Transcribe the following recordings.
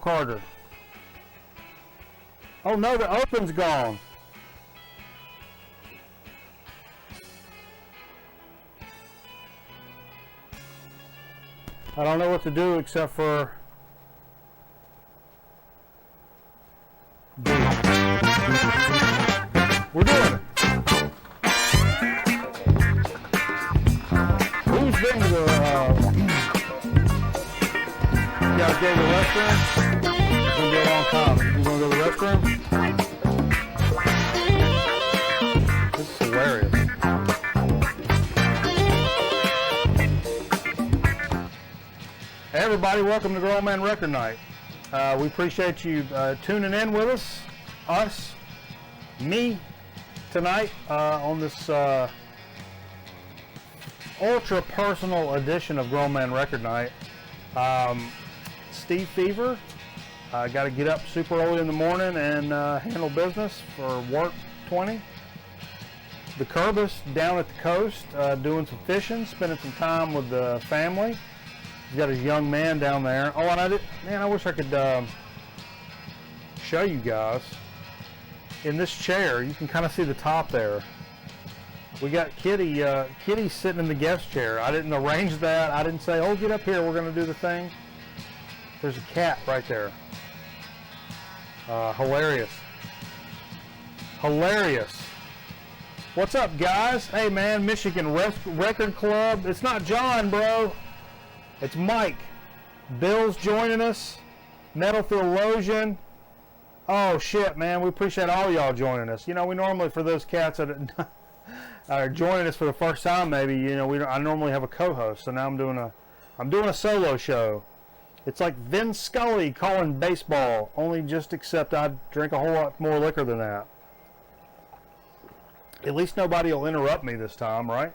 Carter. Oh no, the open's gone. I don't know what to do except for we're doing it. Who's been to the you guys go to the restroom? It's gonna be a long time. You gonna go to the restroom? This is hilarious. Hey everybody, welcome to Grown Man Record Night. We appreciate you tuning in with us, me, tonight on this ultra personal edition of Grown Man Record Night. Steve Fever, got to get up super early in the morning and handle business for work 20. The Curbis down at the coast doing some fishing, spending some time with the family. He's got his young man down there. Oh, and I wish I could show you guys. In this chair, you can kind of see the top there. We got Kitty. Kitty's sitting in the guest chair. I didn't arrange that. I didn't say, oh, get up here, we're going to do the thing. There's a cat right there. Hilarious. Hilarious. What's up, guys? Hey, man, Michigan Record Club. It's not John, bro. It's Mike. Bill's joining us. Metal Theologian. Oh, shit, man. We appreciate all y'all joining us. You know, we normally, for those cats that are joining us for the first time, maybe, you know, I normally have a co-host. So now I'm doing a solo show. It's like Vin Scully calling baseball, only just except I drink a whole lot more liquor than that. At least nobody will interrupt me this time, right?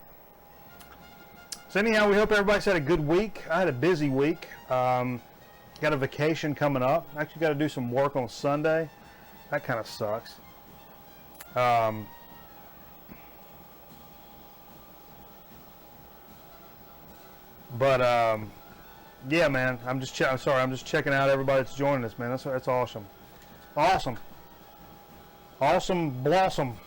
So anyhow, we hope everybody's had a good week. I had a busy week. Got a vacation coming up. Actually got to do some work on Sunday. That kind of sucks. Yeah, man. I'm just checking out everybody that's joining us, man. That's awesome. Awesome. Awesome blossom.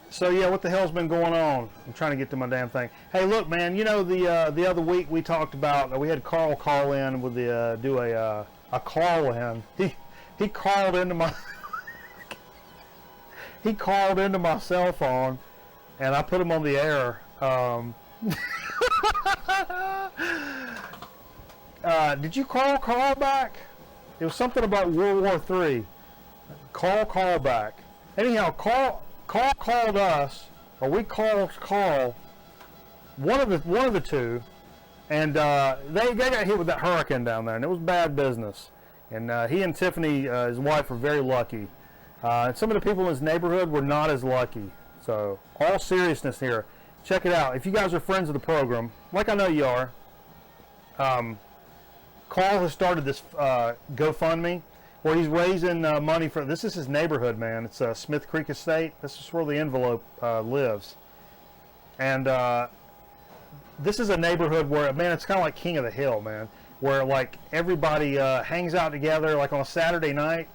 So yeah, what the hell's been going on? I'm trying to get to my damn thing. Hey, look, man. You know the other week we talked about we had Carl call in with the do a call in. He called into my he called into my cell phone, and I put him on the air. Did you call back? It was something about World War III. Call back. Anyhow, Carl called us, or we called Carl, one of the two, and they got hit with that hurricane down there, and it was bad business. And he and Tiffany, his wife, were very lucky. And some of the people in his neighborhood were not as lucky. So, all seriousness here, check it out. If you guys are friends of the program, like I know you are, Carl has started this GoFundMe, where he's raising money for, this is his neighborhood, man. It's Smith Creek Estate. This is where the envelope lives. And this is a neighborhood where, man, it's kind of like King of the Hill, man, where like everybody hangs out together. Like on a Saturday night,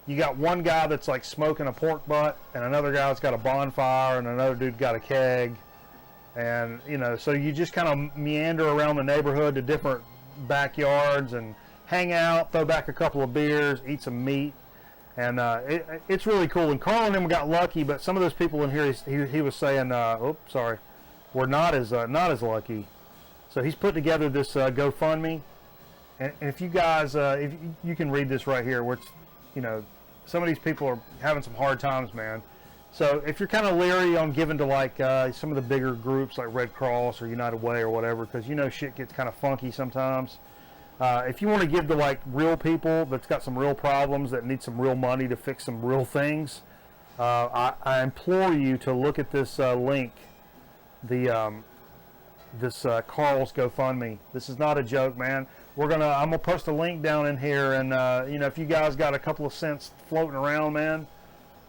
you got one guy that's like smoking a pork butt, and another guy that's got a bonfire, and another dude got a keg. And, you know, so you just kind of meander around the neighborhood to different backyards and hang out, throw back a couple of beers, eat some meat, and it's really cool. And Carl and him got lucky, but some of those people in here, he was saying, we're not as lucky. So he's put together this GoFundMe, and if you guys, if you can read this right here, where it's, you know, some of these people are having some hard times, man. So if you're kind of leery on giving to like some of the bigger groups like Red Cross or United Way or whatever, because you know shit gets kind of funky sometimes. If you want to give to like real people that's got some real problems that need some real money to fix some real things, I implore you to look at this link, this Carl's GoFundMe. This is not a joke, man. I'm gonna post a link down in here, and you know, if you guys got a couple of cents floating around, man,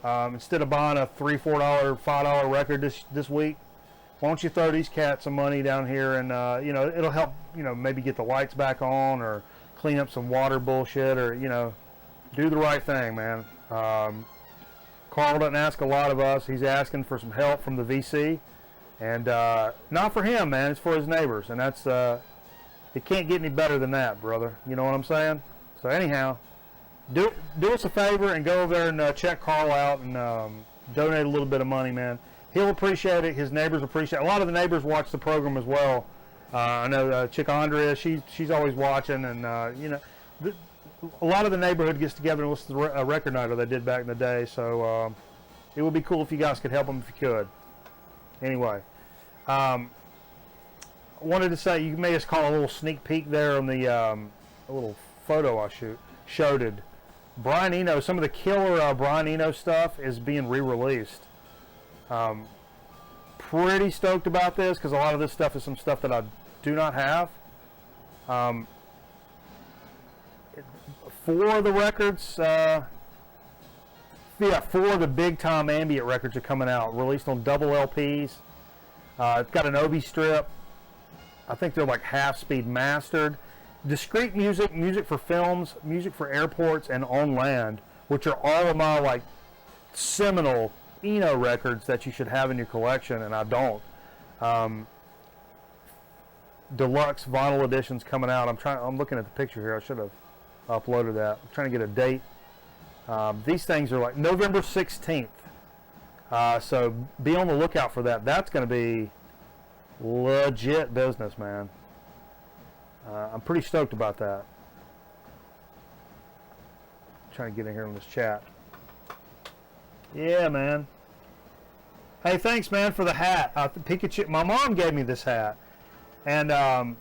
instead of buying a $3, $4, $5 record this week, why don't you throw these cats some money down here, and you know, it'll help, you know, maybe get the lights back on, or clean up some water bullshit, or, you know, do the right thing, man. Carl doesn't ask a lot of us. He's asking for some help from the VC, and not for him, man. It's for his neighbors, and that's it can't get any better than that, brother. You know what I'm saying? So anyhow, do us a favor and go over there and check Carl out and donate a little bit of money, man. He'll appreciate it. His neighbors appreciate it. A lot of the neighbors watch the program as well. I know Chick Andrea, she's always watching, and you know, a lot of the neighborhood gets together and listens to a record night, or they did back in the day. So it would be cool if you guys could help them if you could. Anyway, wanted to say, you may just call a little sneak peek there on the a little photo I showed. Brian Eno, some of the killer Brian Eno stuff is being re-released. Pretty stoked about this, because a lot of this stuff is some stuff that I do not have. 4 of the records, yeah, 4 of the big time ambient records are coming out, released on double LPs. It's got an Obi strip. I think they're like half-speed mastered. Discrete music, music for films, music for airports, and on land, which are all of my like seminal Eno records that you should have in your collection, and I don't. Deluxe vinyl editions coming out. I'm looking at the picture here. I should have uploaded that. I'm trying to get a date. These things are like November 16th. So be on the lookout for that. That's going to be legit business, man. I'm pretty stoked about that. Trying to get in here on this chat. Yeah, man. Hey, thanks, man, for the hat. Pikachu. My mom gave me this hat, and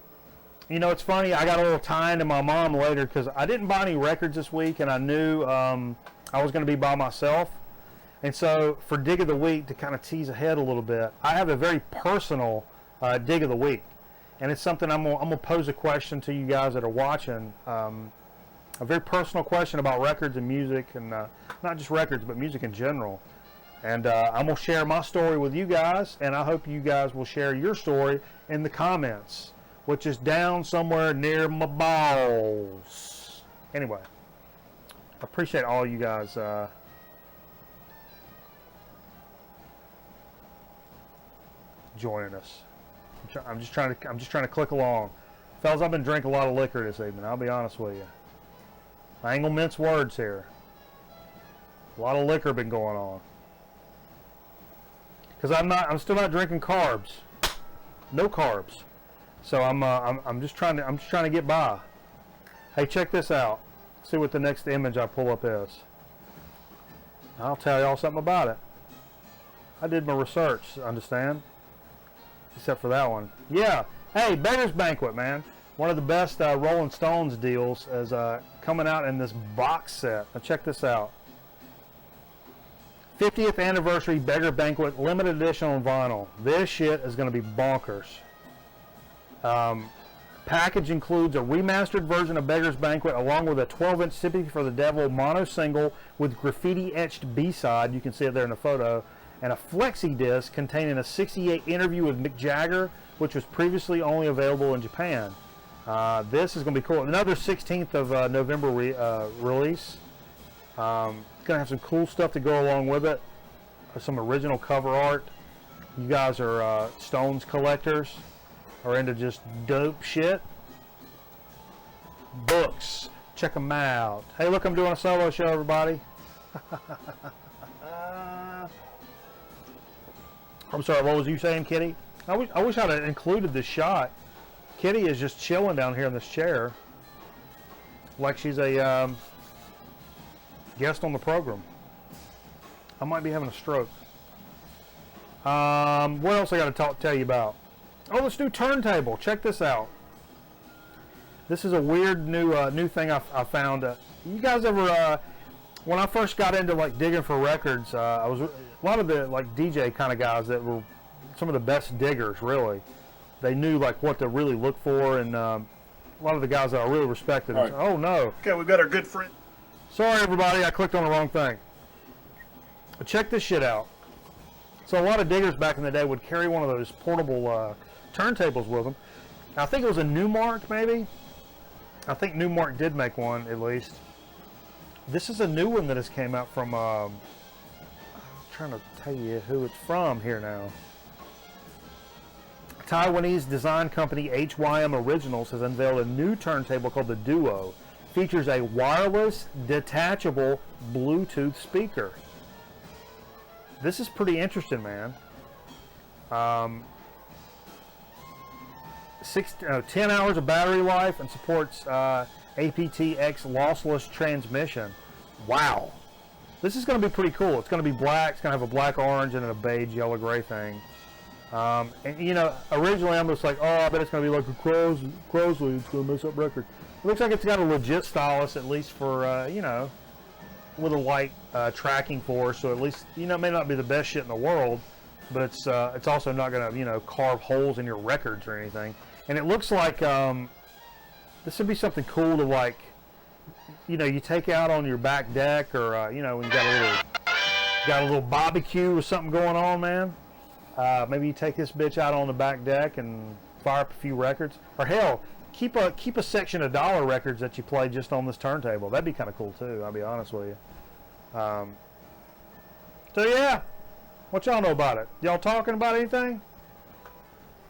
you know, it's funny. I got a little tie into my mom later because I didn't buy any records this week, and I knew I was going to be by myself. And so, for Dig of the Week, to kind of tease ahead a little bit, I have a very personal Dig of the Week, and it's something I'm gonna pose a question to you guys that are watching. A very personal question about records and music, and not just records, but music in general. And I'm going to share my story with you guys, and I hope you guys will share your story in the comments, which is down somewhere near my balls. Anyway, I appreciate all you guys joining us. I'm just trying to click along. Fellas, I've been drinking a lot of liquor this evening, I'll be honest with you. I ain't gonna mince words here. A lot of liquor been going on. Because I'm still not drinking carbs. No carbs. So I'm just trying to get by. Hey, check this out. See what the next image I pull up is. I'll tell y'all something about it. I did my research, understand? Except for that one. Yeah. Hey, Beggar's Banquet, man. One of the best Rolling Stones deals is coming out in this box set. Now check this out. 50th Anniversary Beggar Banquet Limited Edition on vinyl. This shit is going to be bonkers. Package includes a remastered version of Beggar's Banquet along with a 12-inch Sympathy for the Devil mono single with graffiti-etched B-side. You can see it there in the photo. And a flexi disc containing a 68 interview with Mick Jagger, which was previously only available in Japan. This is going to be cool. Another 16th of November release. It's going to have some cool stuff to go along with it. Some original cover art. You guys are Stones collectors, or into just dope shit. Books. Check them out. Hey, look, I'm doing a solo show, everybody. I'm sorry, what was you saying, Kitty? I wish I'd have included this shot. Kitty is just chilling down here in this chair like she's a guest on the program. I might be having a stroke. What else I got to tell you about? Oh, this new turntable. Check this out. This is a weird new thing I found. You guys ever, when I first got into like digging for records, I was a lot of the like DJ kind of guys that were some of the best diggers, really. They knew like what to really look for, and a lot of the guys that I really respected. Right. Oh no! Okay, we've got our good friend. Sorry, everybody, I clicked on the wrong thing. But check this shit out. So a lot of diggers back in the day would carry one of those portable turntables with them. I think it was a Newmark, maybe. I think Newmark did make one, at least. This is a new one that has came out from, I'm trying to tell you who it's from here now. Taiwanese design company HYM Originals has unveiled a new turntable called the Duo. Features a wireless, detachable Bluetooth speaker. This is pretty interesting, man. 10 hours of battery life and supports aptX lossless transmission. Wow. This is going to be pretty cool. It's going to be black. It's going to have a black, orange, and a beige, yellow, gray thing. And you know, originally I'm just like, oh, I bet it's going to be like a Crosley. It's going to mess up records. It looks like it's got a legit stylus, at least for, you know, with a light tracking force. So at least, you know, it may not be the best shit in the world, but it's also not going to, you know, carve holes in your records or anything. And it looks like this would be something cool to, like, you know, you take out on your back deck, or you know, when you got a little barbecue or something going on, man. Maybe you take this bitch out on the back deck and fire up a few records, or hell, keep a section of dollar records that you play just on this turntable. That'd be kind of cool too. I'll be honest with you. So yeah, what y'all know about it? Y'all talking about anything?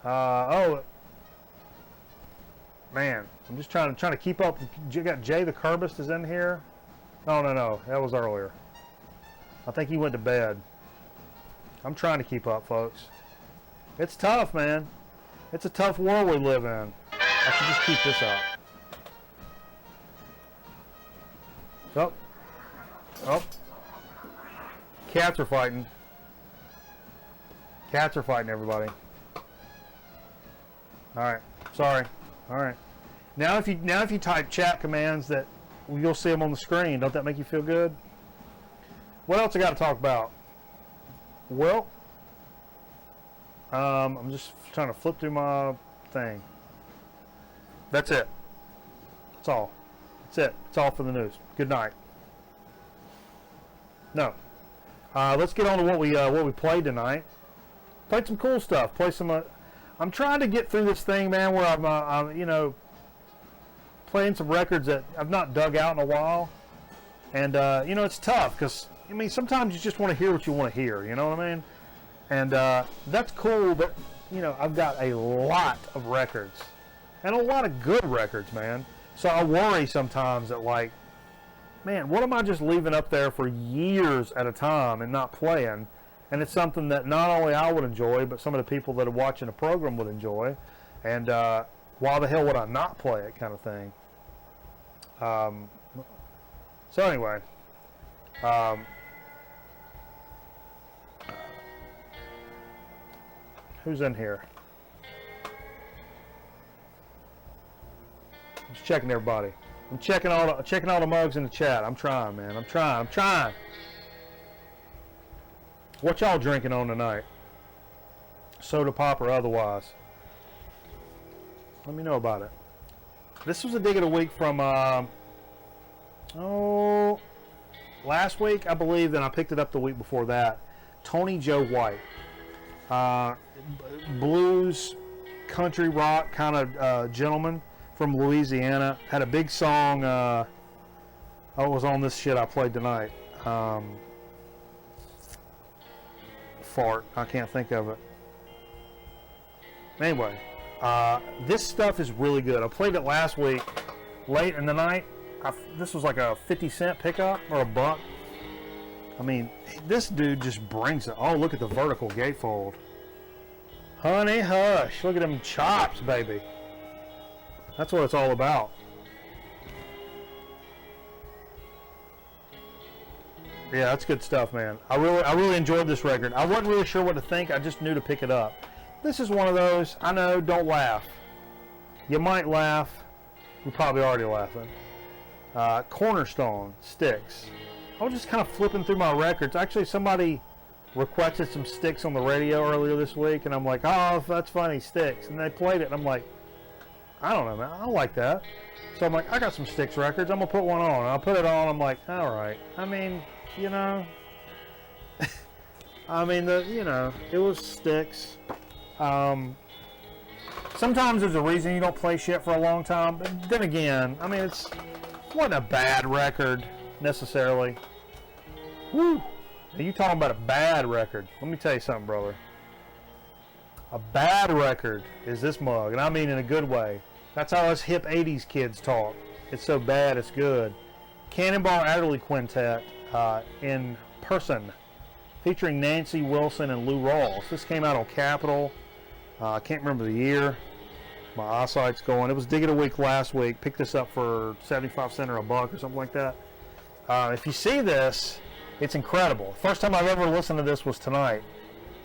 Oh man, I'm just trying to keep up. You got Jay the Curbist is in here. No, that was earlier. I think he went to bed. I'm trying to keep up, folks. It's tough, man. It's a tough world we live in. I should just keep this up. Oh. Oh. Cats are fighting. Cats are fighting, everybody. Alright. Sorry. Alright. Now if you type chat commands, that you'll see them on the screen. Don't that make you feel good? What else I got to talk about? Well, I'm just trying to flip through my thing. That's it. That's all. That's it. That's all for the news. Good night. No. Let's get on to what we played tonight. Played some cool stuff. Play some. I'm trying to get through this thing, man, where I'm you know, playing some records that I've not dug out in a while, and you know, it's tough because I mean, sometimes you just want to hear what you want to hear. You know what I mean? And that's cool, but you know, I've got a lot of records. And a lot of good records, man. So I worry sometimes that, like, man, what am I just leaving up there for years at a time and not playing? And it's something that not only I would enjoy, but some of the people that are watching the program would enjoy. And why the hell would I not play it, kind of thing. So anyway, who's in here? Just checking everybody. I'm checking all the mugs in the chat. I'm trying, man. I'm trying. What y'all drinking on tonight? Soda pop or otherwise? Let me know about it. This was a dig of the week from last week, I believe. Then I picked it up the week before that. Tony Joe White, blues, country rock kind of gentleman from Louisiana. Had a big song. Oh, it was on this shit I played tonight. Fart. I can't think of it. Anyway, this stuff is really good. I played it last week, late in the night. This was like a 50-cent pickup or a buck. I mean, this dude just brings it. Oh, look at the vertical gatefold. Honey hush. Look at them chops, baby. That's what it's all about. Yeah, that's good stuff, man. I really enjoyed this record. I wasn't really sure what to think. I just knew to pick it up. This is one of those, I know, don't laugh. You might laugh. You're probably already laughing. Cornerstone, Sticks. I was just kind of flipping through my records. Actually, somebody requested some Sticks on the radio earlier this week, and I'm like, oh, that's funny, Sticks. And they played it, and I'm like, I don't know, man. I like that. So I'm like, I got some Sticks records. I'm going to put one on. And I'll put it on. I'm like, all right. I mean, you know, I mean, it was sticks. Sometimes there's a reason you don't play shit for a long time, but then again, I mean, it wasn't a bad record necessarily. Woo! Are you talking about a bad record? Let me tell you something, brother. A bad record is this mug, and I mean in a good way. That's how us hip 80s kids talk. It's so bad, it's good. Cannonball Adderley Quintet in person, featuring Nancy Wilson and Lou Rawls. This came out on Capitol. I can't remember the year. My eyesight's going. It was Dig of the Week last week. Picked this up for 75 cents or a buck or something like that. If you see this, it's incredible. First time I've ever listened to this was tonight.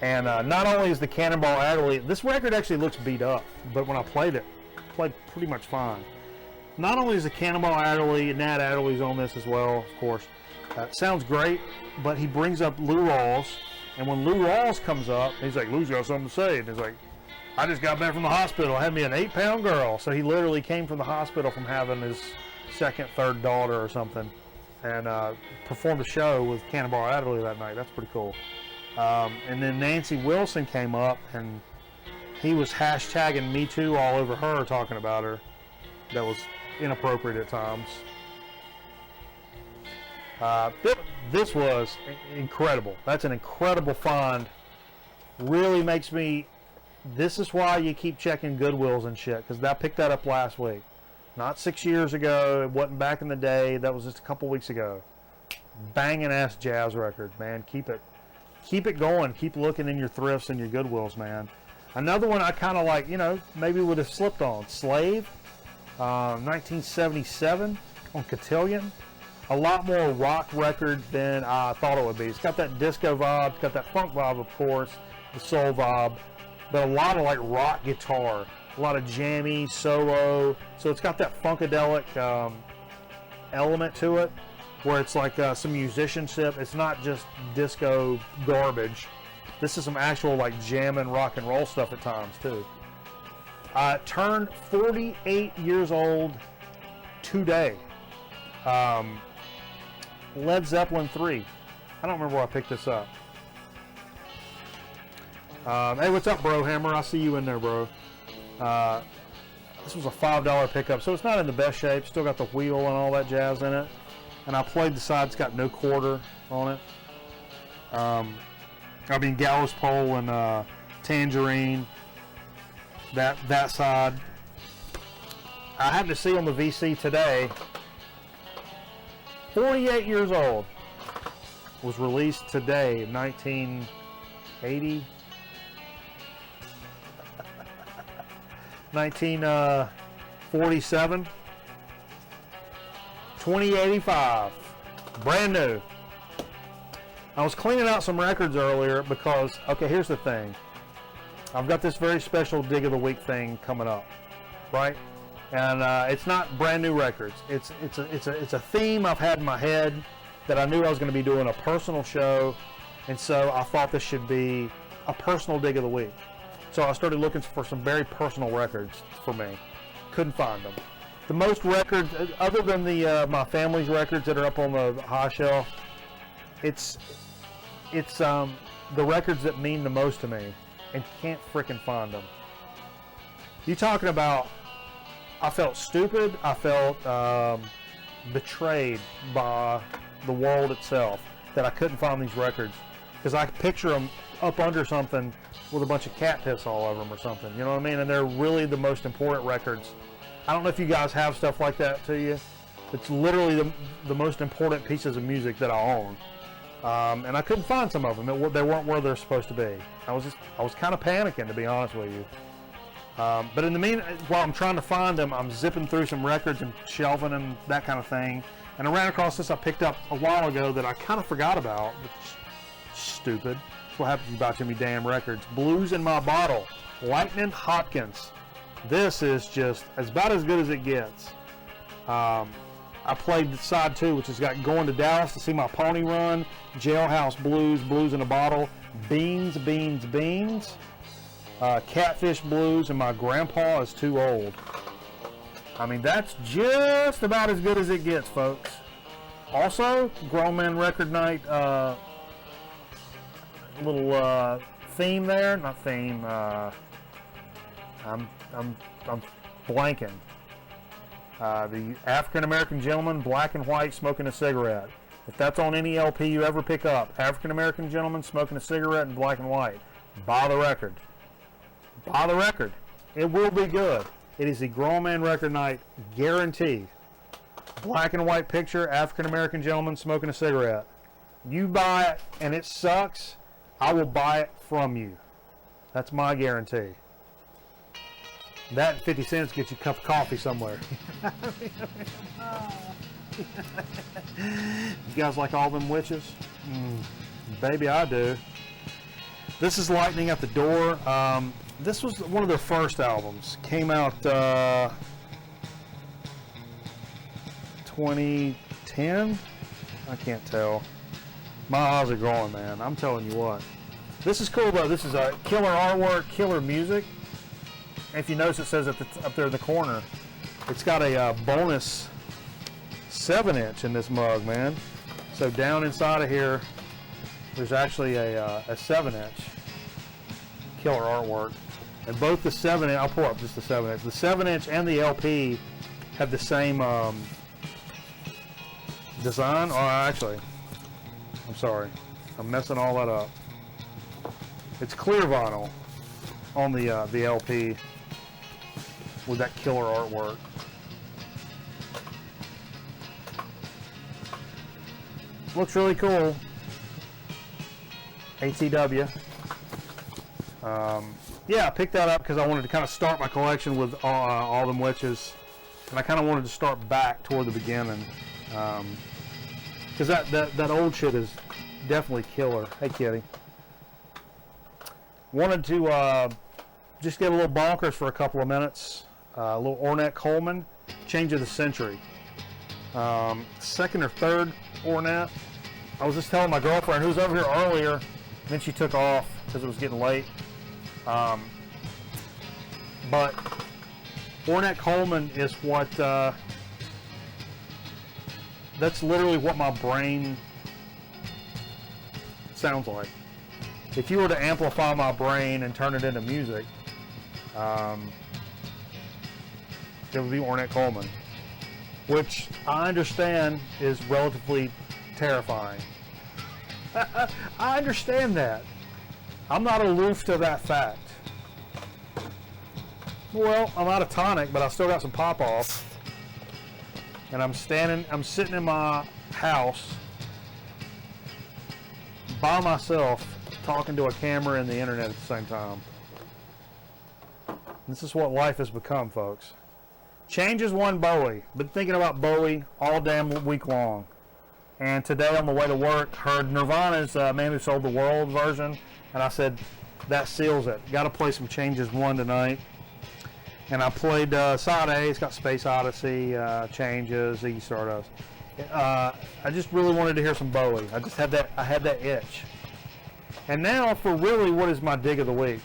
And not only is the Cannonball Adderley, this record actually looks beat up, but when I played it played pretty much fine. Not only is the Cannonball Adderley, Nat Adderley's on this as well, of course. Sounds great, but he brings up Lou Rawls, and when Lou Rawls comes up, he's like, Lou's got something to say, and he's like, I just got back from the hospital. I had me an 8-pound girl. So he literally came from the hospital from having his second, third daughter or something, and performed a show with Cannonball Adderley that night. That's pretty cool. And then Nancy Wilson came up, and he was hashtagging Me Too all over her, talking about her. That was inappropriate at times. This was incredible. That's an incredible find. Really makes me... This is why you keep checking Goodwills and shit, because I picked that up last week. Not 6 years ago. It wasn't back in the day. That was just a couple weeks ago. Banging ass jazz record, man. Keep it going. Keep looking in your thrifts and your Goodwills, man. Another one I kind of like, maybe would have slipped on. Slave, 1977 on Cotillion. A lot more rock record than I thought it would be. It's got that disco vibe. It's got that funk vibe, of course. The soul vibe. But a lot of like rock guitar, a lot of jammy, solo. So it's got that funkadelic element to it, where it's like some musicianship. It's not just disco garbage. This is some actual like jamming rock and roll stuff at times too. Turned 48 years old today. Led Zeppelin 3. I don't remember where I picked this up. Hey, what's up, Bro Hammer? I see you in there, bro. This was a $5 pickup, so it's not in the best shape. Still got the wheel and all that jazz in it. And I played the side. It's got no quarter on it. I mean, Gallows Pole and Tangerine. That side. I happened to see on the VC today. 48 years old. Was released today, 1980. 1947, 2085, brand new. I was cleaning out some records earlier because, okay, here's the thing. I've got this very special Dig of the Week thing coming up, right? And it's not brand new records. It's a theme I've had in my head that I knew I was going to be doing a personal show, and so I thought this should be a personal Dig of the Week. So I started looking for some very personal records for me. Couldn't find them. The most records, other than the my family's records that are up on the high shelf, it's the records that mean the most to me, and can't frickin' find them. You talking about? I felt stupid. I felt betrayed by the world itself that I couldn't find these records, because I picture them up under something with a bunch of cat piss all over them or something, you know what I mean? And they're really the most important records. I don't know if you guys have stuff like that to you. It's literally the most important pieces of music that I own. And I couldn't find some of them. They weren't where they're supposed to be. I was kind of panicking, to be honest with you. But in the while I'm trying to find them, I'm zipping through some records and shelving and that kind of thing. And I ran across this I picked up a while ago that I kind of forgot about, which is stupid. That's what happens about too many damn records. Blues in My Bottle, Lightning Hopkins. This is just about as good as it gets. I played the side 2, which has got Going to Dallas to See My Pony Run, Jailhouse Blues, Blues in a Bottle, Beans, Beans, Beans, Catfish Blues, and My Grandpa Is Too Old. I mean, that's just about as good as it gets, folks. Also, Grown Man Record Night little theme there. Not theme. I'm blanking. The African American gentleman, black and white, smoking a cigarette. If that's on any LP you ever pick up, African American gentleman smoking a cigarette in black and white, buy the record. Buy the record. It will be good. It is a grown man record night, guaranteed. Black and white picture, African American gentleman smoking a cigarette. You buy it and it sucks, I will buy it from you. That's my guarantee. That and 50 cents gets you a cup of coffee somewhere. You guys like all them witches? Baby, I do. This is Lightning at the Door. This was one of their first albums. Came out 2010? I can't tell. My eyes are growing, man. I'm telling you what. This is cool, though. This is a killer artwork, killer music. If you notice, it says up there in the corner, it's got a bonus 7-inch in this mug, man. So down inside of here, there's actually a 7-inch. Killer artwork. And both the 7-inch, I'll pull up just the 7-inch. The 7-inch and the LP have the same design. Oh, actually, I'm sorry. I'm messing all that up. It's clear vinyl on the LP with that killer artwork. Looks really cool. ATW. Yeah, I picked that up because I wanted to kind of start my collection with all them witches, and I kind of wanted to start back toward the beginning, because that old shit is definitely killer. Hey, kitty. Wanted to just get a little bonkers for a couple of minutes. A little Ornette Coleman, Change of the Century. Second or third Ornette. I was just telling my girlfriend, who was over here earlier, and then she took off because it was getting late. But Ornette Coleman is what, that's literally what my brain sounds like. If you were to amplify my brain and turn it into music, it would be Ornette Coleman, which I understand is relatively terrifying. I understand that. I'm not aloof to that fact. Well, I'm out of tonic, but I still got some pop off. And I'm sitting in my house by myself, talking to a camera and the internet at the same time. This is what life has become, folks. Changes one Bowie. Been thinking about Bowie all damn week long. And today on the way to work, heard Nirvana's Man Who Sold the World version. And I said, that seals it. Got to play some Changes 1 tonight. And I played side A. It's got Space Odyssey, Changes, Ziggy Stardust. I just really wanted to hear some Bowie. I had that itch. And now for really what is my dig of the week.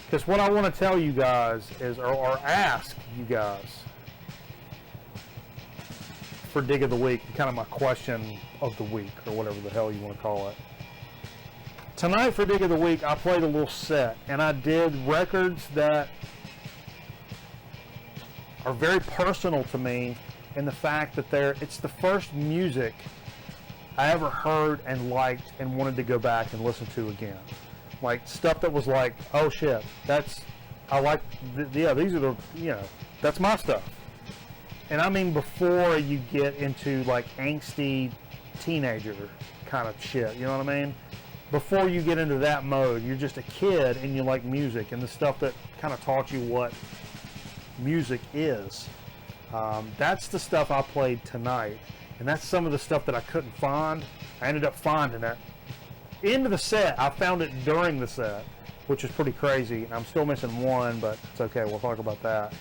Because what I want to tell you guys is, or ask you guys for dig of the week, kind of my question of the week, or whatever the hell you want to call it. Tonight for dig of the week, I played a little set, and I did records that are very personal to me in the fact that it's the first music I ever heard and liked and wanted to go back and listen to again. Like stuff that was like, oh shit, I like, yeah, these are the, that's my stuff. And I mean before you get into like angsty teenager kind of shit, you know what I mean? Before you get into that mode, you're just a kid and you like music and the stuff that kind of taught you what music is. That's the stuff I played tonight. And that's some of the stuff that I couldn't find. I ended up finding it. Into the set, I found it during the set, which is pretty crazy. I'm still missing one, but it's okay. We'll talk about that.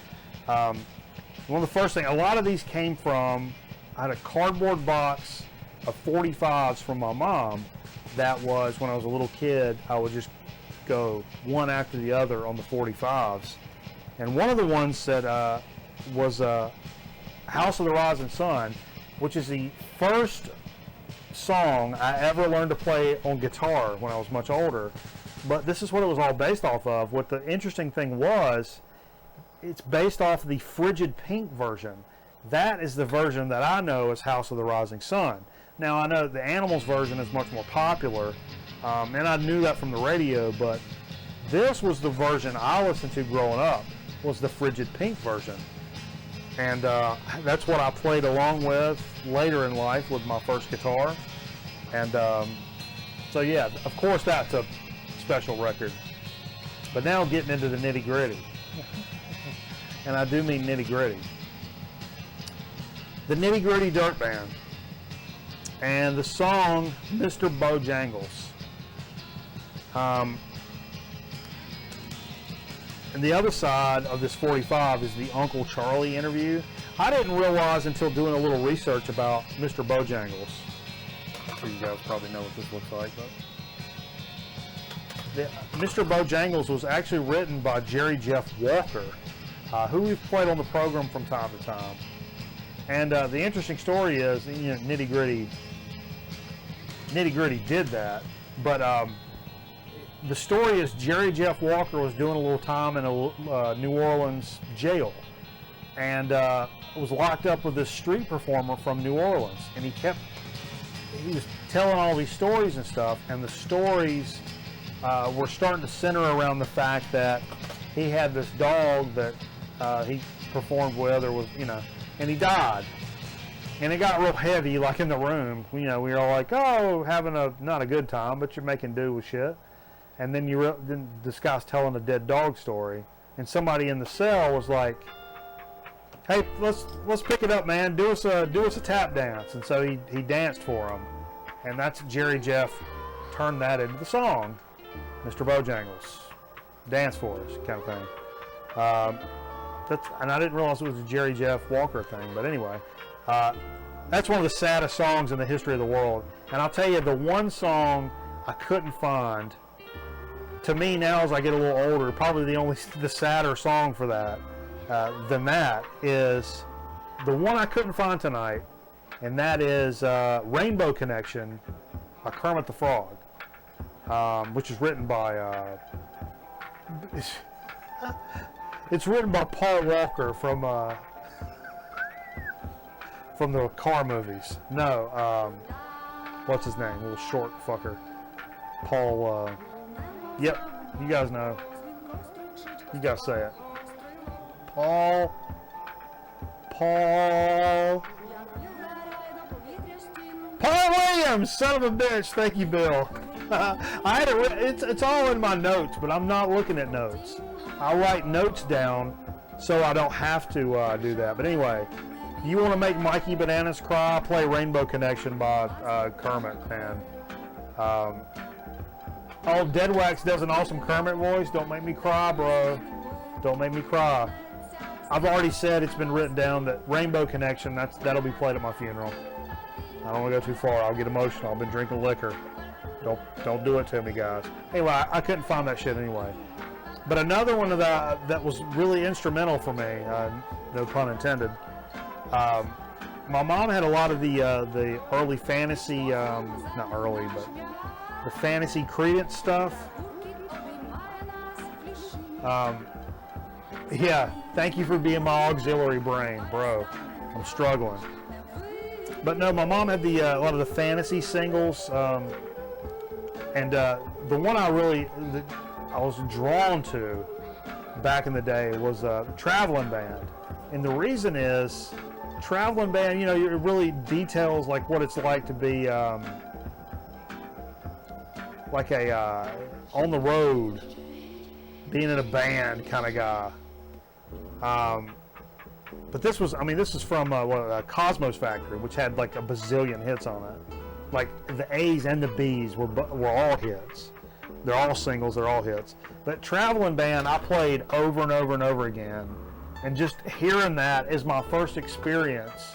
One of the first things, a lot of these came from, I had a cardboard box of 45s from my mom. That was, when I was a little kid, I would just go one after the other on the 45s. And one of the ones that was House of the Rising Sun, which is the first song I ever learned to play on guitar when I was much older. But this is what it was all based off of. What the interesting thing was, it's based off the Frigid Pink version. That is the version that I know as House of the Rising Sun. Now, I know the Animals version is much more popular, and I knew that from the radio, but this was the version I listened to growing up, was the Frigid Pink version. And that's what I played along with later in life with my first guitar. And so yeah, of course that's a special record. But now getting into the nitty gritty. And I do mean nitty gritty. The Nitty Gritty Dirt Band. And the song Mr. Bojangles. And the other side of this 45 is the Uncle Charlie interview. I didn't realize until doing a little research about Mr. Bojangles. I'm sure you guys probably know what this looks like, but Mr. Bojangles was actually written by Jerry Jeff Walker, who we've played on the program from time to time. And the interesting story is, you know, Nitty Gritty did that, but the story is Jerry Jeff Walker was doing a little time in a New Orleans jail, and was locked up with this street performer from New Orleans, and he was telling all these stories and stuff, and the stories were starting to center around the fact that he had this dog that he performed with, or was, you know, and he died. And it got real heavy, like in the room. You know, we were all like, oh, having not a good time, but you're making do with shit. And then then this guy's telling a dead dog story, and somebody in the cell was like, hey, let's pick it up, man. Do us a tap dance. And so he danced for him, and that's Jerry Jeff turned that into the song, Mr. Bojangles, dance for us, kind of thing. And I didn't realize it was a Jerry Jeff Walker thing, but anyway, that's one of the saddest songs in the history of the world. And I'll tell you, the one song I couldn't find, to me now as I get a little older, probably the sadder song for that than that is the one I couldn't find tonight, and that is Rainbow Connection by Kermit the Frog, which is written by it's written by Paul Walker from the Car movies. No, what's his name? Little short fucker. Paul, yep, you guys know. You guys say it. Paul Williams, son of a bitch. Thank you, Bill. I had it's all in my notes, but I'm not looking at notes. I write notes down so I don't have to do that. But anyway, you want to make Mikey Bananas cry, play Rainbow Connection by Kermit. And Dead Wax does an awesome Kermit voice. Don't make me cry, bro. Don't make me cry. I've already said, it's been written down that Rainbow Connection, that'll be played at my funeral. I don't want to go too far. I'll get emotional. I've been drinking liquor. Don't do it to me, guys. Anyway, I couldn't find that shit anyway. But another one of that was really instrumental for me, no pun intended. My mom had a lot of the early fantasy, not early, but the fantasy Credence stuff. Yeah, thank you for being my auxiliary brain, bro. I'm struggling. But no, my mom had a lot of the fantasy singles, and the one I was drawn to back in the day was Traveling Band. And the reason is, Traveling Band, you know, it really details like what it's like to be like a on the road, being in a band kind of guy. But this is from Cosmos Factory, which had like a bazillion hits on it. Like the A's and the B's were all hits. They're all singles, they're all hits. But Traveling Band, I played over and over and over again. And just hearing that is my first experience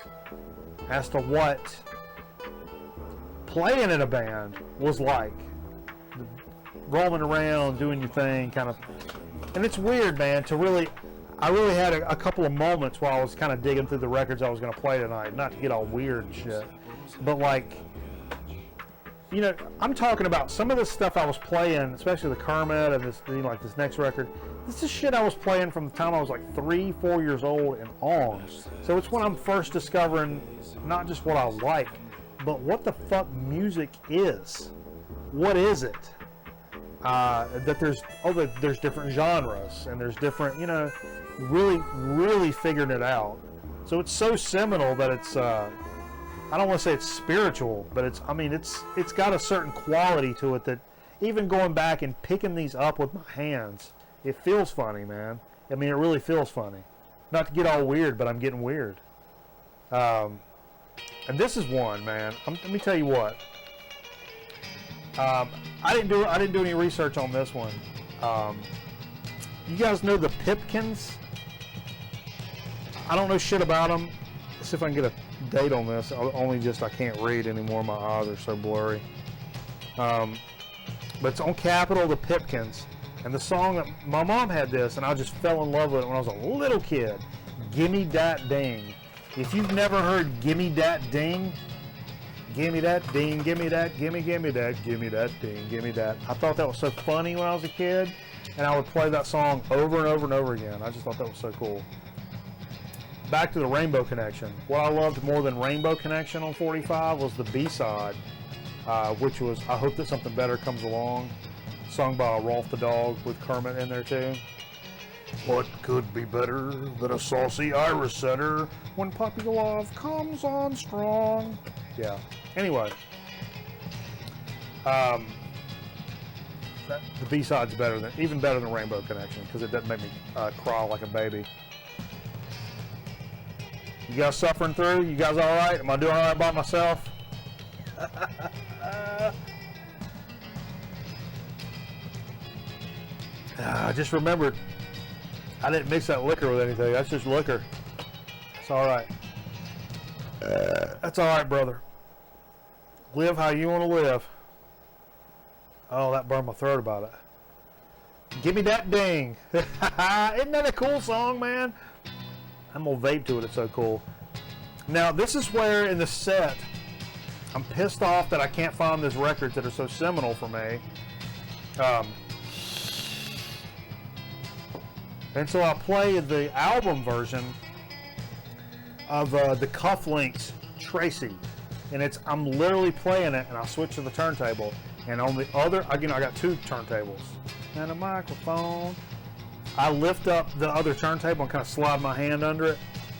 as to what playing in a band was like. Rolling around, doing your thing, kind of. And it's weird, man, I really had a couple of moments while I was kind of digging through the records I was going to play tonight. Not to get all weird and shit. But like, you know, I'm talking about some of the stuff I was playing, especially the Kermit and this, you know, like this next record. This is shit I was playing from the time I was like 3, 4 years old and on. So it's when I'm first discovering not just what I like, but what the fuck music is. What is it? That there's different genres and there's different, you know, really figuring it out. So it's so seminal that it's I don't want to say it's spiritual, but it's got a certain quality to it that even going back and picking these up with my hands, it feels funny, man. I mean, it really feels funny. Not to get all weird, but I'm getting weird. And this is one, man. Let me tell you what. I didn't do any research on this one. You guys know the Pipkins? I don't know shit about them. Let's see if I can get a date on this. I can't read anymore. My eyes are so blurry. But it's on Capitol, the Pipkins. And the song that my mom had this, and I just fell in love with it when I was a little kid. Gimme Dat Ding. If you've never heard Gimme Dat Ding, gimme that ding, gimme that, gimme that, gimme that ding, gimme that. I thought that was so funny when I was a kid, and I would play that song over and over and over again. I just thought that was so cool. Back to the Rainbow Connection. What I loved more than Rainbow Connection on 45 was the B-side, which was I Hope That Something Better Comes Along, sung by Rolf the Dog with Kermit in there too. What could be better than a saucy Irish setter when puppy love comes on strong? Yeah. Anyway, the B-side's even better than Rainbow Connection because it doesn't make me cry like a baby. You guys suffering through? You guys all right? Am I doing all right by myself? I just remembered I didn't mix that liquor with anything. That's just liquor. It's all right. That's all right, brother. Live how you want to live. Oh, that burned my throat about it. Give me that ding. Isn't that a cool song, man? I'm going to vape to it. It's so cool. Now, this is where in the set, I'm pissed off that I can't find these records that are so seminal for me. And so I played the album version of the Cufflinks Tracy. And I'm literally playing it, and I switch to the turntable. And on the other, again, I got 2 turntables and a microphone. I lift up the other turntable and kind of slide my hand under it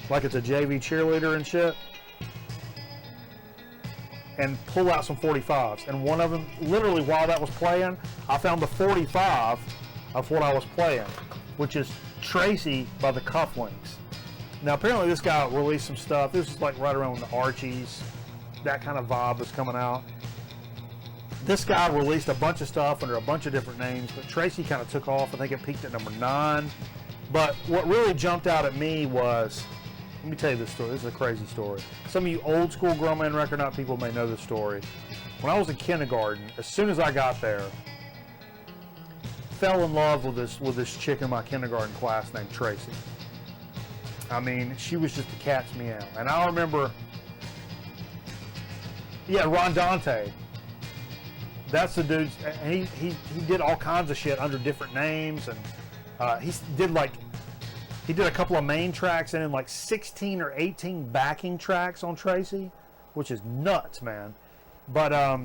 like it's a JV cheerleader and shit, and pull out some 45s. And one of them, literally while that was playing, I found the 45 of what I was playing, which is Tracy by the Cufflinks. Now apparently this guy released some stuff. This is like right around when the Archies, that kind of vibe was coming out. This guy released a bunch of stuff under a bunch of different names, but Tracy kind of took off. I think it peaked at number 9. But what really jumped out at me was, let me tell you this story. This is a crazy story. Some of you old school Grown Man Record Nut people may know this story. When I was in kindergarten, as soon as I got there, fell in love with this chick in my kindergarten class named Tracy. I mean, she was just a cat's meow. And I remember, yeah, Ron Dante. That's the dude, and he did all kinds of shit under different names, and he did a couple of main tracks and then like 16 or 18 backing tracks on Tracy, which is nuts, man. But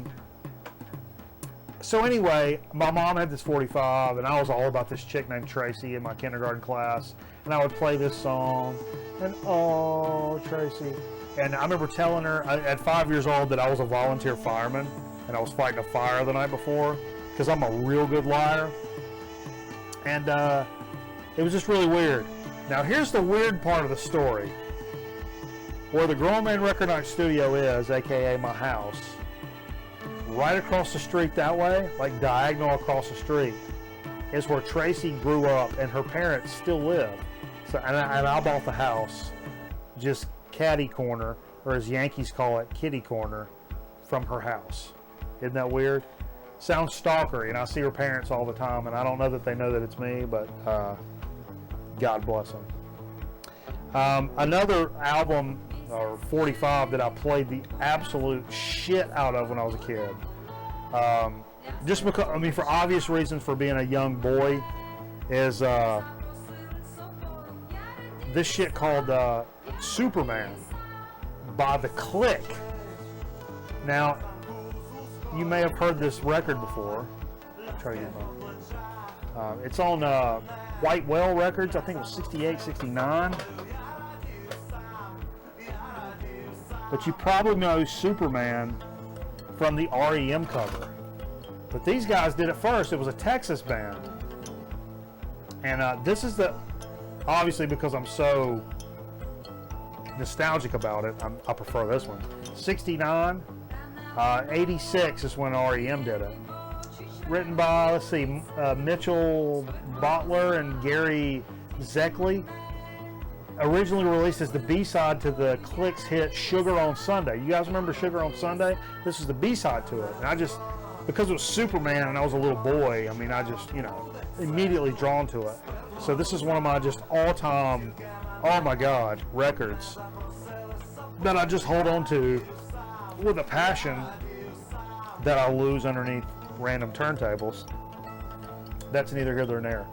so anyway, my mom had this 45, and I was all about this chick named Tracy in my kindergarten class, and I would play this song, and oh, Tracy. And I remember telling her at 5 years old that I was a volunteer fireman, and I was fighting a fire the night before, because I'm a real good liar. And it was just really weird. Now here's the weird part of the story. Where the Grown Man Record Night studio is, aka my house, right across the street that way, like diagonal across the street, is where Tracy grew up and her parents still live. So, and I bought the house just caddy corner, or as Yankees call it, kitty corner, from her house. Isn't that weird? Sounds stalkery, and I see her parents all the time, and I don't know that they know that it's me, but God bless them. Another album, or 45, that I played the absolute shit out of when I was a kid Just because, I mean, for obvious reasons, for being a young boy, is this shit called Superman by The Click. Now, you may have heard this record before. Try to get it on. It's on White Whale Records. I think it was 68, 69. But you probably know Superman from the REM cover. But these guys did it first. It was a Texas band. And this is the, obviously because I'm so nostalgic about it, I prefer this one. 69, 86 is when REM did it. Written by, let's see, Mitchell Bottler and Gary Zeckley. Originally released as the B-side to the Clicks hit Sugar on Sunday. You guys remember Sugar on Sunday? This is the B-side to it. And I just, because it was Superman and I was a little boy, I mean, I just, you know, immediately drawn to it. So this is one of my just all-time, oh my God, records that I just hold on to with a passion that I lose underneath random turntables. That's neither here nor there.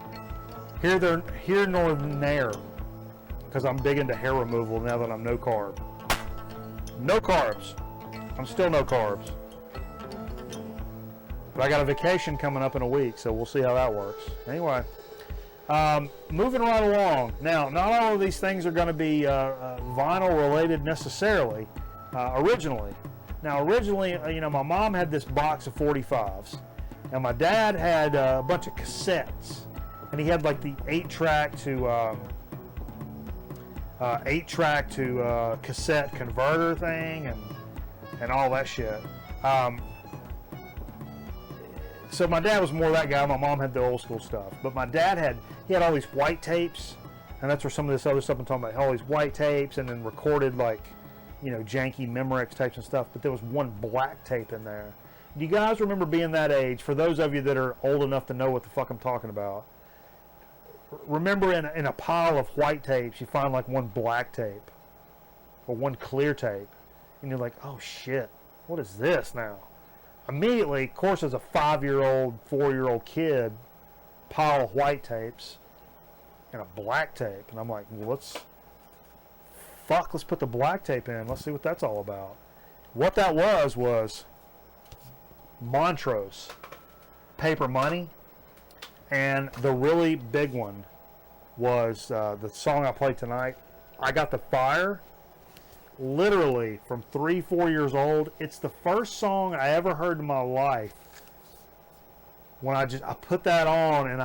Here nor there, because I'm big into hair removal now that I'm no carb. No carbs. I'm still no carbs. But I got a vacation coming up in a week, so we'll see how that works. Anyway, moving right along. Now, not all of these things are going to be vinyl related necessarily, originally. Now, originally, you know, my mom had this box of 45s, and my dad had a bunch of cassettes, and he had like the 8-track to cassette converter thing, and all that shit. So my dad was more that guy. My mom had the old school stuff, but my dad had all these white tapes, and that's where some of this other stuff I'm talking about. All these white tapes, and then recorded like, you know, janky Memorex tapes and stuff. But there was one black tape in there. Do you guys remember being that age? For those of you that are old enough to know what the fuck I'm talking about, remember in a pile of white tapes, you find like one black tape or one clear tape, and you're like, oh shit, what is this now? Immediately, of course, as a 5-year-old, 4-year-old kid, pile of white tapes and a black tape, and I'm like, well, let's put the black tape in. Let's see what that's all about. What that was Montrose, Paper Money, and the really big one was the song I played tonight, I Got the Fire. Literally from 3-4 years old. It's the first song I ever heard in my life when I put that on, and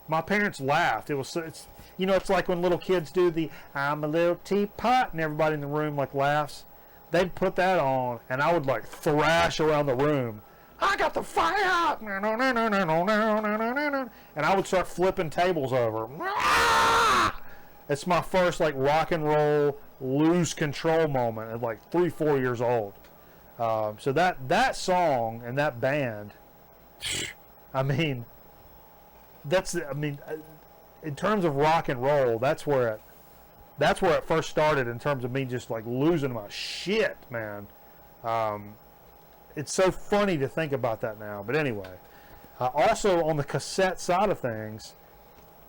my parents laughed. It's you know, it's like when little kids do the I'm a little teapot and everybody in the room like laughs. They'd put that on and I would like thrash around the room. I got the fire, and I would start flipping tables over. It's my first like rock and roll lose control moment at like 3-4 years old. So that song and that band, I mean, in terms of rock and roll, that's where it first started. In terms of me just like losing my shit, man. It's so funny to think about that now. But anyway, also on the cassette side of things,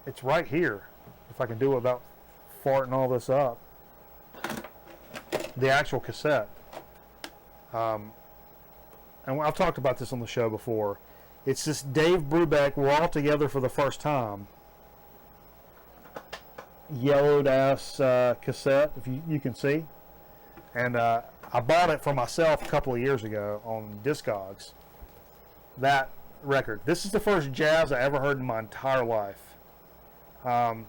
it's right here. If I can do it without farting all this up. The actual cassette. And I've talked about this on the show before. It's this Dave Brubeck, We're All Together for the First Time. Yellowed ass cassette, if you can see. And I bought it for myself a couple of years ago on Discogs. That record. This is the first jazz I ever heard in my entire life.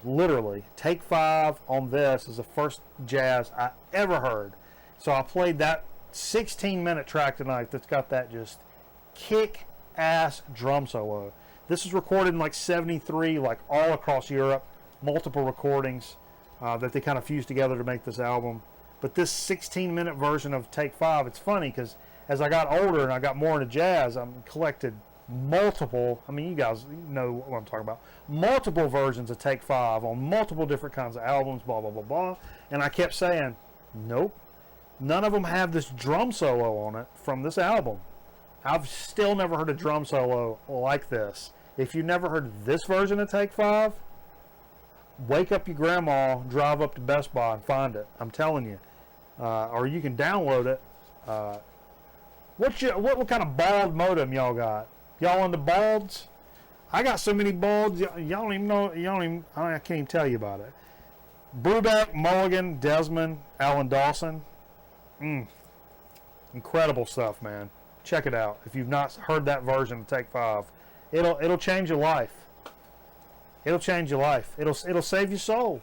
Literally, Take 5 on this is the first jazz I ever heard. So I played that 16-minute track tonight that's got that just kick-ass drum solo. This was recorded in like 73, like all across Europe, multiple recordings that they kind of fused together to make this album. But this 16-minute version of Take 5, it's funny because as I got older and I got more into jazz, I collected multiple, I mean, you guys know what I'm talking about, multiple versions of Take 5 on multiple different kinds of albums, blah, blah, blah, blah. And I kept saying, nope, none of them have this drum solo on it from this album. I've still never heard a drum solo like this. If you never heard this version of Take 5, wake up your grandma, drive up to Best Buy and find it. I'm telling you. Or you can download it. What kind of bald modem y'all got? Y'all into balds? I got so many balds, y'all don't even know. I can't even tell you about it. Brubeck, Mulligan, Desmond, Alan Dawson. Incredible stuff, man. Check it out. If you've not heard that version of Take 5, it'll change your life. It'll change your life. It'll save your soul.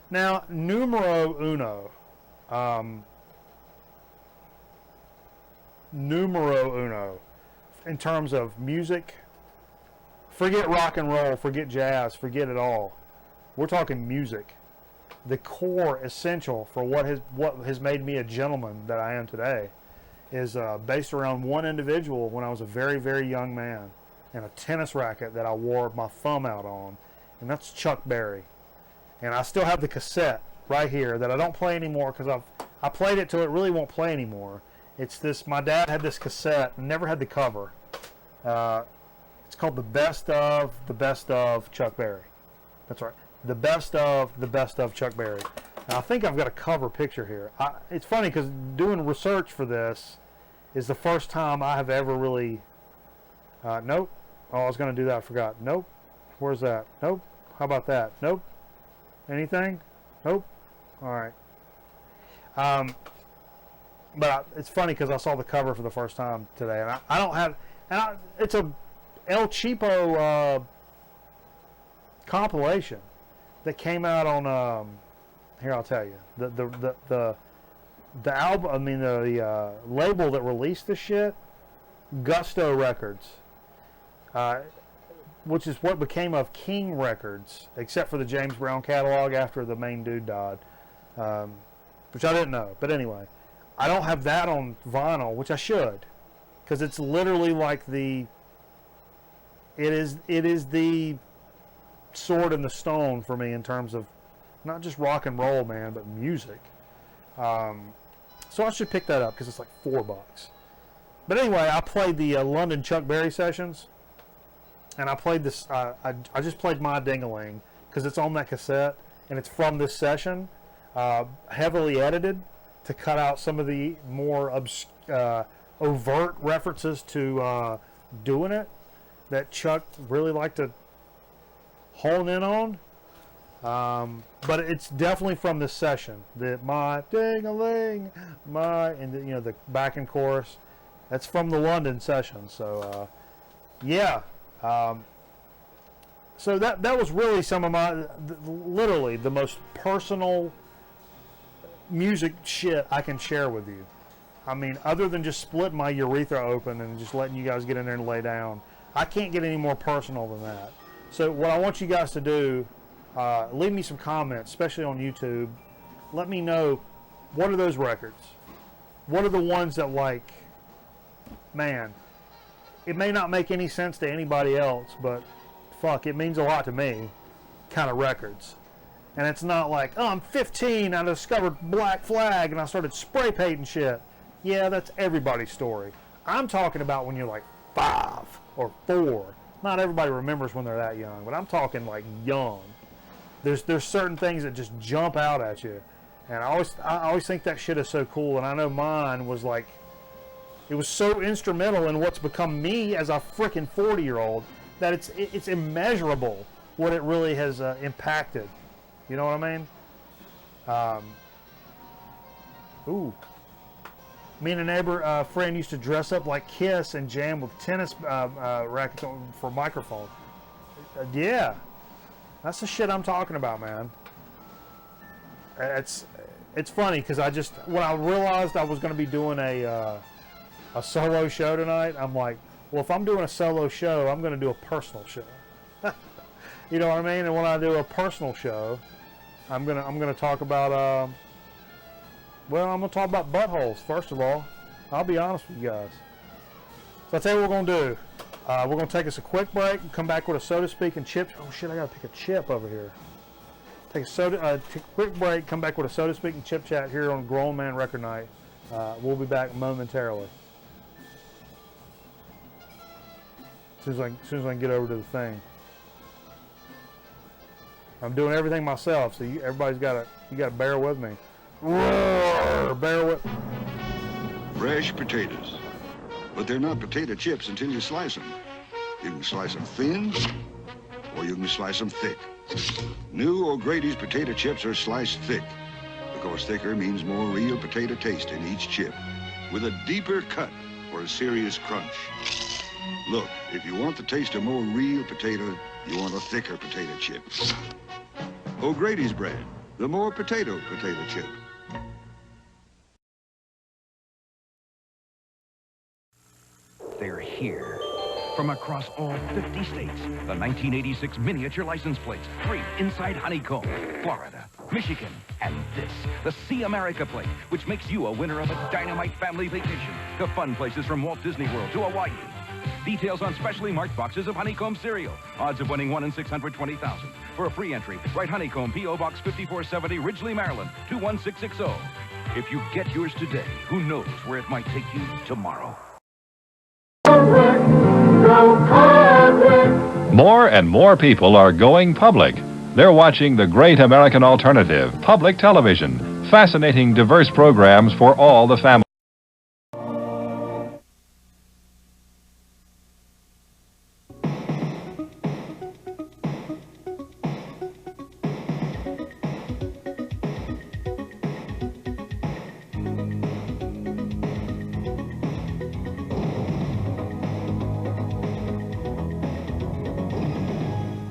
Now, numero uno. Numero uno. In terms of music, forget rock and roll, forget jazz, forget it all. We're talking music. The core essential for what has made me a gentleman that I am today is based around one individual when I was a very, very young man, and a tennis racket that I wore my thumb out on, and that's Chuck Berry. And I still have the cassette right here that I don't play anymore because I played it till it really won't play anymore. It's this. My dad had this cassette and never had the cover. It's called the best of Chuck Berry. That's right. The best of Chuck Berry. Now, I think I've got a cover picture here. It's funny because doing research for this is the first time I have ever really. Nope. Oh, I was going to do that. I forgot. Nope. Where's that? Nope. How about that? Nope. Anything? Nope. All right. But it's funny because I saw the cover for the first time today, and I don't have. It's a El Cheapo compilation that came out on. Here, I'll tell you the album. I mean the label that released the shit, Gusto Records, which is what became of King Records, except for the James Brown catalog after the main dude died, which I didn't know. But anyway, I don't have that on vinyl, which I should, because it's literally like it is the sword and the stone for me in terms of not just rock and roll, man, but music. So I should pick that up because it's like $4. But anyway, I played the London Chuck Berry sessions, and I played this. I just played My Ding-a-Ling because it's on that cassette, and it's from this session, heavily edited to cut out some of the more overt references to doing it that Chuck really liked to hone in on. But it's definitely from this session. The My Ding-a-Ling, and the backing chorus. That's from the London session. So yeah. So that was really some of my, literally the most personal music shit I can share with you. I mean, other than just splitting my urethra open and just letting you guys get in there and lay down, I can't get any more personal than that. So what I want you guys to do, leave me some comments, especially on YouTube. Let me know, what are those records? What are the ones that, like, man, it may not make any sense to anybody else, but fuck, it means a lot to me, kind of records. And it's not like, oh, I'm 15, I discovered Black Flag and I started spray painting shit. Yeah, that's everybody's story. I'm talking about when you're like 5 or 4. Not everybody remembers when they're that young, but I'm talking like young. There's certain things that just jump out at you, and I always think that shit is so cool. And I know mine was like, it was so instrumental in what's become me as a freaking 40-year-old that it's immeasurable what it really has impacted. You know what I mean? Ooh. Me and a neighbor friend used to dress up like Kiss and jam with tennis rackets for microphones. Yeah. That's the shit I'm talking about, man. It's funny because when I realized I was going to be doing a solo show tonight, I'm like, well, if I'm doing a solo show, I'm going to do a personal show. You know what I mean? And when I do a personal show, I'm gonna talk about well, I'm gonna talk about buttholes first of all. I'll be honest with you guys. So I'll tell you what we're gonna do. We're gonna take us a quick break and come back with a soda speak and chips. Oh shit! I gotta pick a chip over here. Take a quick break. Come back with a soda speak and chip chat here on Grown Man Record Night. We'll be back momentarily. As soon as I can get over to the thing. I'm doing everything myself, so everybody's got to bear with me. Roar, bear with. Fresh potatoes. But they're not potato chips until you slice them. You can slice them thin, or you can slice them thick. New O'Grady's potato chips are sliced thick, because thicker means more real potato taste in each chip, with a deeper cut for a serious crunch. Look, if you want the taste of more real potato, you want a thicker potato chip. O'Grady's brand, the more potato chip. They're here. From across all 50 states, the 1986 miniature license plates, 3 inside honeycomb, Florida, Michigan, and this, the See America plate, which makes you a winner of a dynamite family vacation to fun places from Walt Disney World to Hawaii. Details on specially marked boxes of honeycomb cereal. Odds of winning 1 in 620,000. For a free entry, write Honeycomb, P.O. Box 5470, Ridgely, Maryland, 21660. If you get yours today, who knows where it might take you tomorrow. More and more people are going public. They're watching the great American alternative, public television. Fascinating, diverse programs for all the family.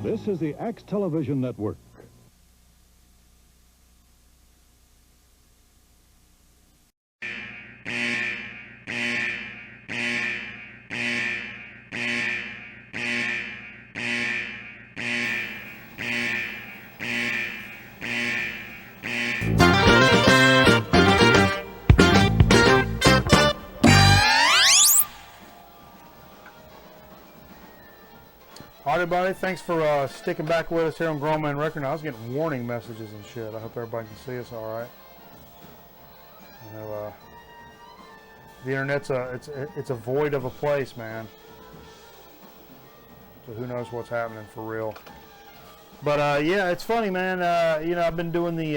This is the X Television Network. All right, everybody, thanks for sticking back with us here on Grown Man Record. Now, I was getting warning messages and shit. I hope everybody can see us all right. I know the internet's it's a void of a place, man. So who knows what's happening for real. But yeah, it's funny, man. You know, I've been doing the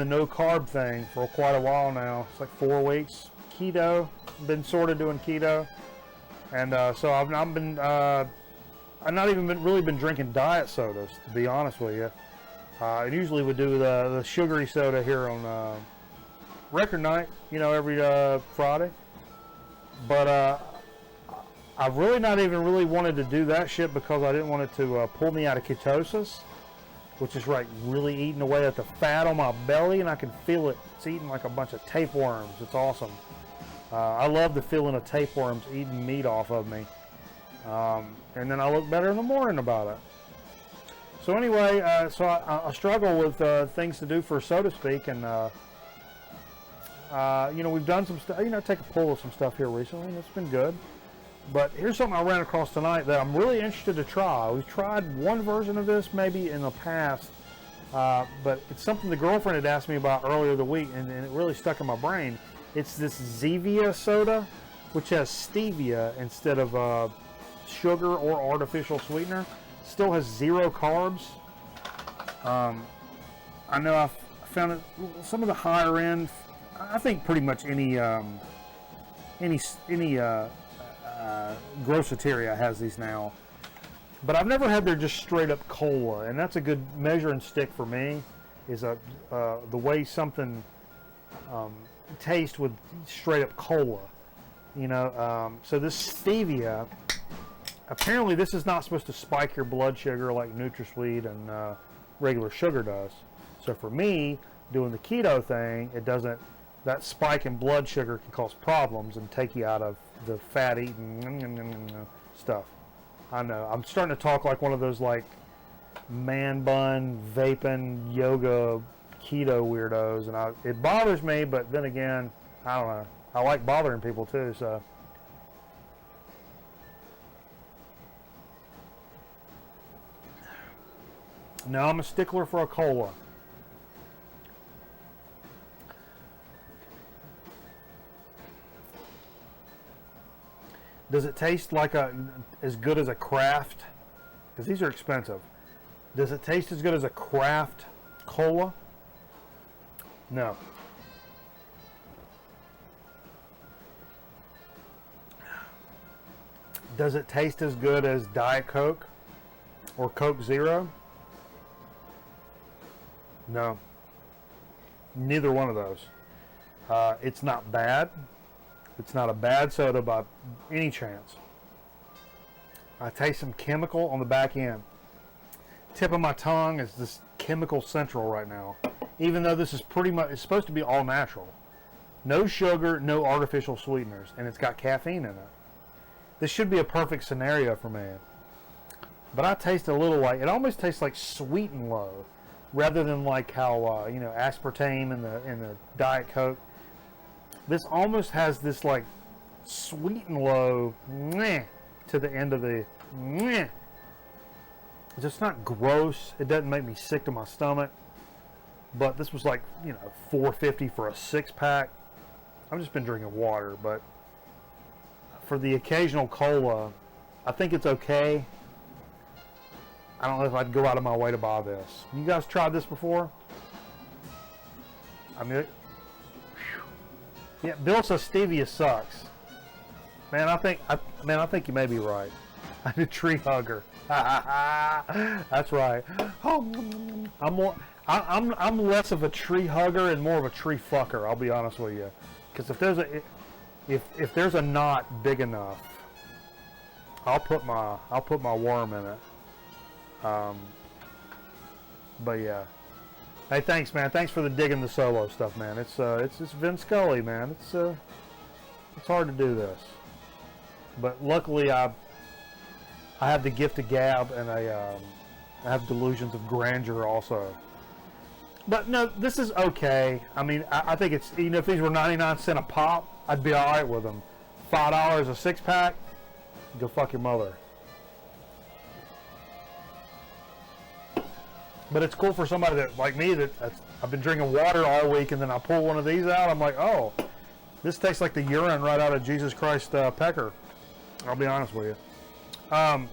no carb thing for quite a while now. It's like 4 weeks. Keto. Been sort of doing keto, and so I've not even really been drinking diet sodas, to be honest with you. I usually would do the sugary soda here on record night, you know, every Friday. But I've really not even really wanted to do that shit because I didn't want it to pull me out of ketosis, which is like really eating away at the fat on my belly, and I can feel it. It's eating like a bunch of tapeworms. It's awesome. I love the feeling of tapeworms eating meat off of me. And then I look better in the morning about it. So anyway, so I struggle with things to do, so to speak, and you know, we've done some stuff, you know, take a pull of some stuff here recently, and it's been good. But here's something I ran across tonight that I'm really interested to try. We've tried one version of this maybe in the past, but it's something the girlfriend had asked me about earlier the week, and it really stuck in my brain. It's this Zevia soda, which has stevia instead of sugar or artificial sweetener. Still has 0 carbs. I know I've found it some of the higher end. I think pretty much any groceteria has these now, but I've never had their just straight up cola, and that's a good measuring stick for me. Is the way something tastes with straight up cola, you know. So this stevia. Apparently, this is not supposed to spike your blood sugar like NutraSweet and regular sugar does. So for me, doing the keto thing, it doesn't. That spike in blood sugar can cause problems and take you out of the fat-eating stuff. I know. I'm starting to talk like one of those like man bun, vaping, yoga, keto weirdos, and it bothers me. But then again, I don't know. I like bothering people too, so. No, I'm a stickler for a cola. Does it taste like as good as a Kraft? Because these are expensive. Does it taste as good as a Kraft cola? No. Does it taste as good as Diet Coke or Coke Zero? No. Neither one of those. It's not bad. It's not a bad soda by any chance. I taste some chemical on the back end. Tip of my tongue is this chemical central right now. Even though this is pretty much, it's supposed to be all natural. No sugar, no artificial sweeteners, and it's got caffeine in it. This should be a perfect scenario for me. But I taste a little like, it almost tastes like Sweet and Low, rather than like how, you know, aspartame in the Diet Coke. This almost has this like Sweet and Low meh, to the end of the meh. It's just not gross. It doesn't make me sick to my stomach. But this was like, you know, $4.50 for a 6-pack. I've just been drinking water, but for the occasional cola, I think it's okay. I don't know if I'd go out of my way to buy this. You guys tried this before? I mean, yeah, Bill says stevia sucks. Man, I think you may be right. I'm a tree hugger. That's right. Oh, I'm less of a tree hugger and more of a tree fucker. I'll be honest with you, because if there's a knot big enough, I'll put my worm in it. But yeah. Hey, thanks, man. Thanks for the digging the solo stuff, man. It's Vince Scully, man. It's hard to do this, but luckily I have the gift of gab, and I have delusions of grandeur also. But no, this is okay. I mean, I think it's, you know, if these were 99 cents a pop, I'd be all right with them. $5 a 6-pack, go fuck your mother. But it's cool for somebody that, like me, I've been drinking water all week, and then I pull one of these out. I'm like, oh, this tastes like the urine right out of Jesus Christ Pecker. I'll be honest with you. But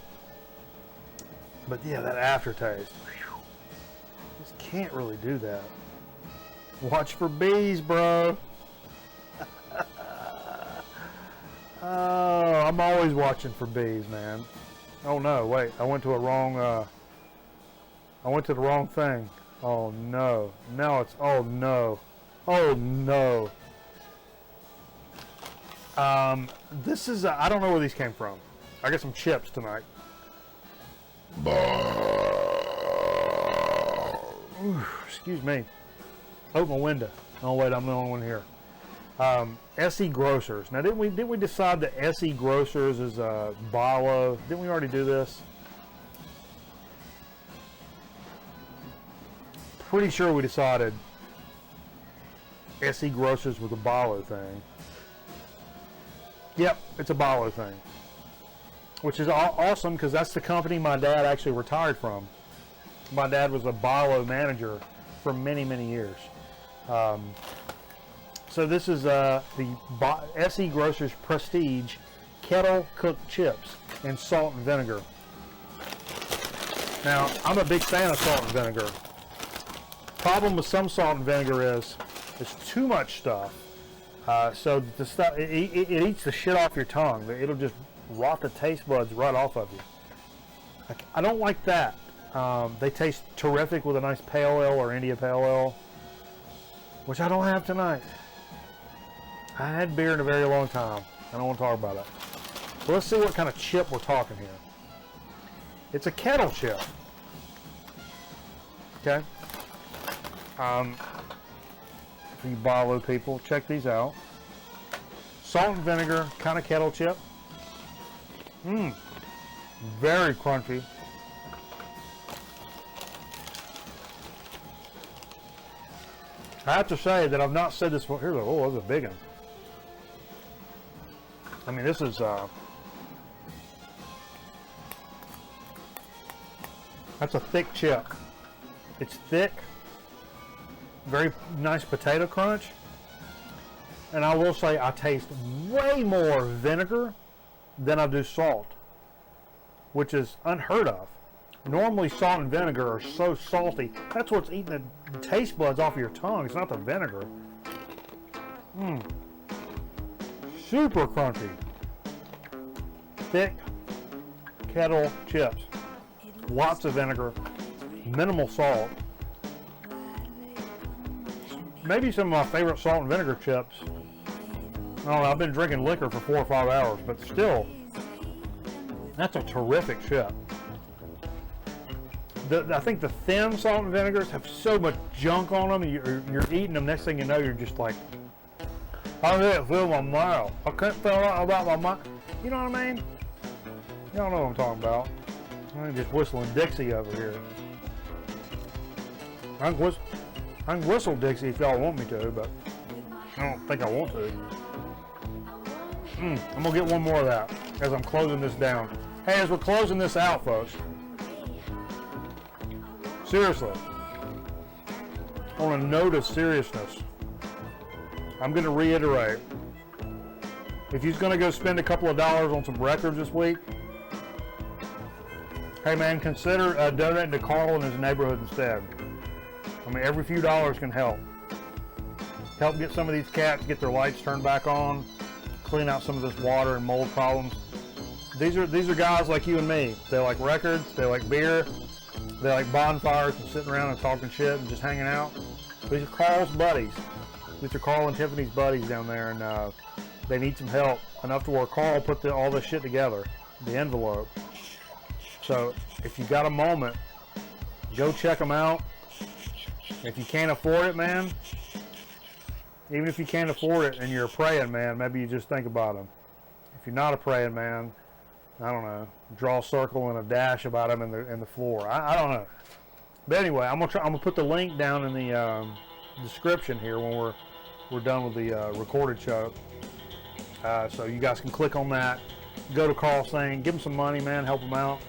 yeah, that aftertaste. Whew, just can't really do that. Watch for bees, bro. Oh, I'm always watching for bees, man. Oh no, wait, I went to the wrong thing. Oh no. Now it's, oh no. Oh no. This is, I don't know where these came from. I got some chips tonight. Ooh, excuse me. Open my window. Oh wait, I'm the only one here. SE Grocers. Now didn't we decide that SE Grocers is Balo? Didn't we already do this? Pretty sure we decided SE Grocers was a Balo thing. Yep, it's a Balo thing. Which is awesome, because that's the company my dad actually retired from. My dad was a Balo manager for many, many years. So this is the SE Grocers Prestige Kettle Cooked Chips in salt and vinegar. Now, I'm a big fan of salt and vinegar. Problem with some salt and vinegar is there's too much stuff. So the stuff, it eats the shit off your tongue. It'll just rot the taste buds right off of you. I don't like that. They taste terrific with a nice pale ale or India pale ale, which I don't have tonight. I had beer in a very long time. I don't want to talk about it. So let's see what kind of chip we're talking here. It's a kettle chip. Okay. For you Balo people, check these out. Salt and vinegar kind of kettle chip. Very crunchy. I have to say that I've not said this before. Here's oh, that's a big one. I mean, this is that's a thick chip. It's thick, very nice potato crunch, and I will say I taste way more vinegar then I do salt, which is unheard of. Normally salt and vinegar are so salty. That's what's eating the taste buds off of your tongue. It's not the vinegar. Super crunchy. Thick kettle chips. Lots of vinegar. Minimal salt. Maybe some of my favorite salt and vinegar chips. I don't know, I've been drinking liquor for 4 or 5 hours, but still, that's a terrific chip. I think the thin salt and vinegars have so much junk on them, and you're eating them, next thing you know, you're just like, I can't feel my mouth. I can't feel out about my mouth. You know what I mean? Y'all know what I'm talking about. I'm just whistling Dixie over here. I can whistle Dixie if y'all want me to, but I don't think I want to. I'm gonna get one more of that as I'm closing this down. Hey, as we're closing this out, folks, seriously, on a note of seriousness, I'm gonna reiterate, if you're gonna go spend a couple of dollars on some records this week, hey man, consider donating to Carl in his neighborhood instead. I mean, every few dollars can help. Help get some of these cats, get their lights turned back on, clean out some of this water and mold problems. These are guys like you and me. They like records, they like beer, they like bonfires and sitting around and talking shit and just hanging out. These are Carl's buddies. These are Carl and Tiffany's buddies down there, and they need some help, enough to where Carl put all this shit together, the envelope. So if you got a moment, go check them out. If you can't afford it, man, even if you can't afford it and you're a praying man, maybe you just think about them. If you're not a praying man, I don't know, draw a circle and a dash about them in the floor. I don't know. But anyway, I'm gonna put the link down in the description here when we're done with the recorded show, so you guys can click on that. Go to Carl Sane, give him some money, man, help him out.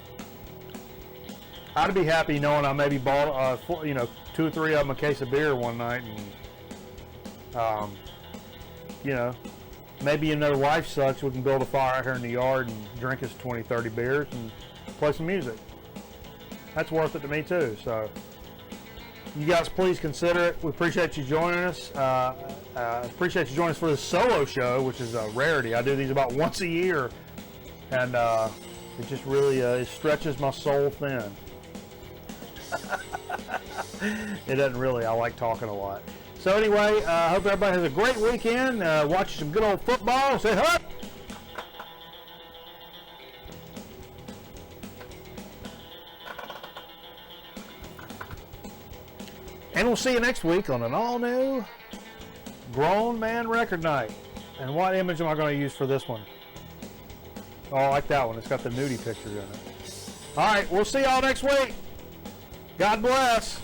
I'd be happy knowing I maybe bought 2 or 3 of them a case of beer one night, and maybe life sucks, we can build a fire out here in the yard and drink us 20, 30 beers and play some music. That's worth it to me too. So you guys please consider it. We appreciate you joining us. Appreciate you joining us for this solo show, which is a rarity. I do these about once a year, and it just really it stretches my soul thin. It doesn't really. I like talking a lot. So anyway, I hope everybody has a great weekend. Watch some good old football. Say hi. And we'll see you next week on an all-new Grown Man Record Night. And what image am I going to use for this one? Oh, I like that one. It's got the nudie picture in it. All right, we'll see y'all next week. God bless.